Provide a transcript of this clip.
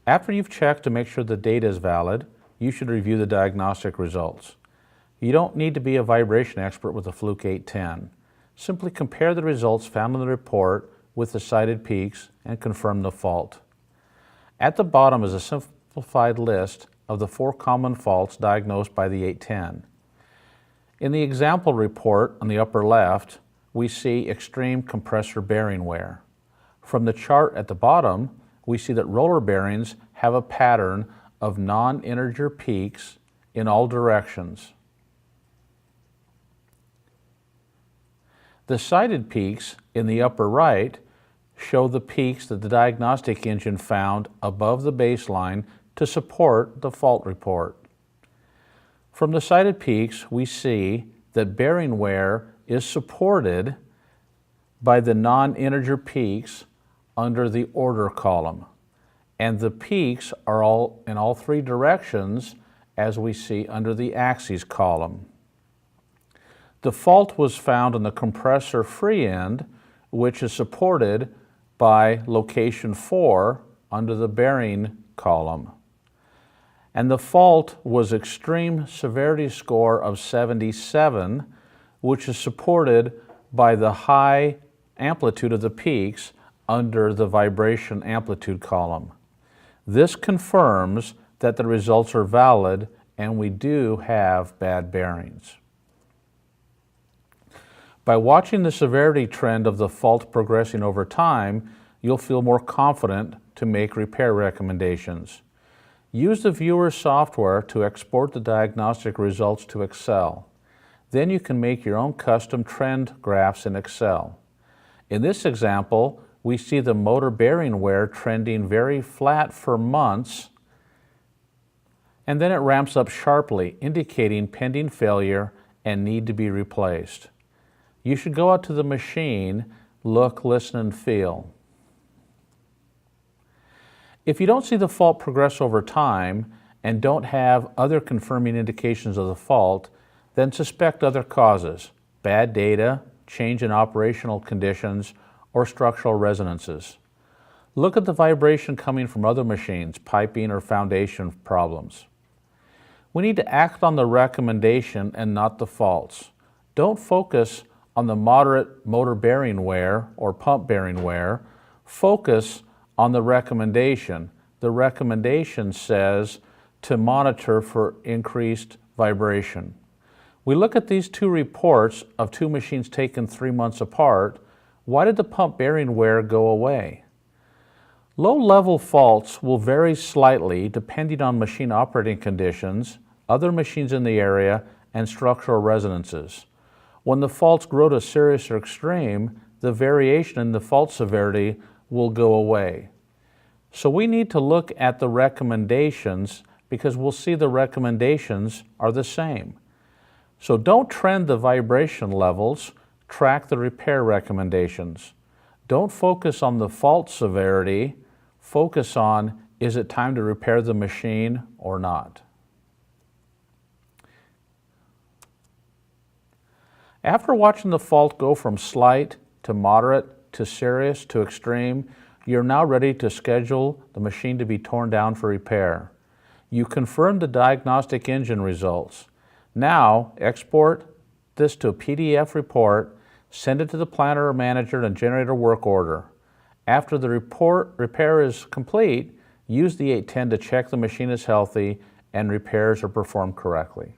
After you've checked to make sure the data is valid, you should review the diagnostic results. You don't need to be a vibration expert with a Fluke 810. Simply compare the results found in the report with the cited peaks and confirm the fault. At the bottom is a simplified list of the 4 common faults diagnosed by the 810. In the example report on the upper left, we see extreme compressor bearing wear. From the chart at the bottom, we see that roller bearings have a pattern of non-integer peaks in all directions. The cited peaks in the upper right show the peaks that the diagnostic engine found above the baseline to support the fault report. From the cited peaks, we see that bearing wear is supported by the non-integer peaks under the order column, and the peaks are all in all 3 directions as we see under the axes column. The fault was found on the compressor free end, which is supported by location 4 under the bearing column. And the fault was extreme severity score of 77, which is supported by the high amplitude of the peaks under the vibration amplitude column. This confirms that the results are valid and we do have bad bearings. By watching the severity trend of the fault progressing over time, you'll feel more confident to make repair recommendations. Use the viewer software to export the diagnostic results to Excel. Then you can make your own custom trend graphs in Excel. In this example, we see the motor bearing wear trending very flat for months, and then it ramps up sharply, indicating pending failure and need to be replaced. You should go out to the machine, look, listen, and feel. If you don't see the fault progress over time and don't have other confirming indications of the fault, then suspect other causes: bad data, change in operational conditions, or structural resonances. Look at the vibration coming from other machines, piping, or foundation problems. We need to act on the recommendation and not the faults. Don't focus on the moderate motor bearing wear or pump bearing wear. Focus on the recommendation. The recommendation says to monitor for increased vibration. We look at these 2 reports of 2 machines taken 3 months apart. Why did the pump bearing wear go away? Low-level faults will vary slightly depending on machine operating conditions, other machines in the area, and structural resonances. When the faults grow to serious or extreme, the variation in the fault severity will go away. So we need to look at the recommendations because we'll see the recommendations are the same. So don't trend the vibration levels, track the repair recommendations. Don't focus on the fault severity, focus on, is it time to repair the machine or not? After watching the fault go from slight to moderate to serious to extreme, you're now ready to schedule the machine to be torn down for repair. You confirmed the diagnostic engine results. Now, export this to a PDF report, send it to the planner or manager and generate a work order. After the repair is complete, use the 810 to check the machine is healthy and repairs are performed correctly.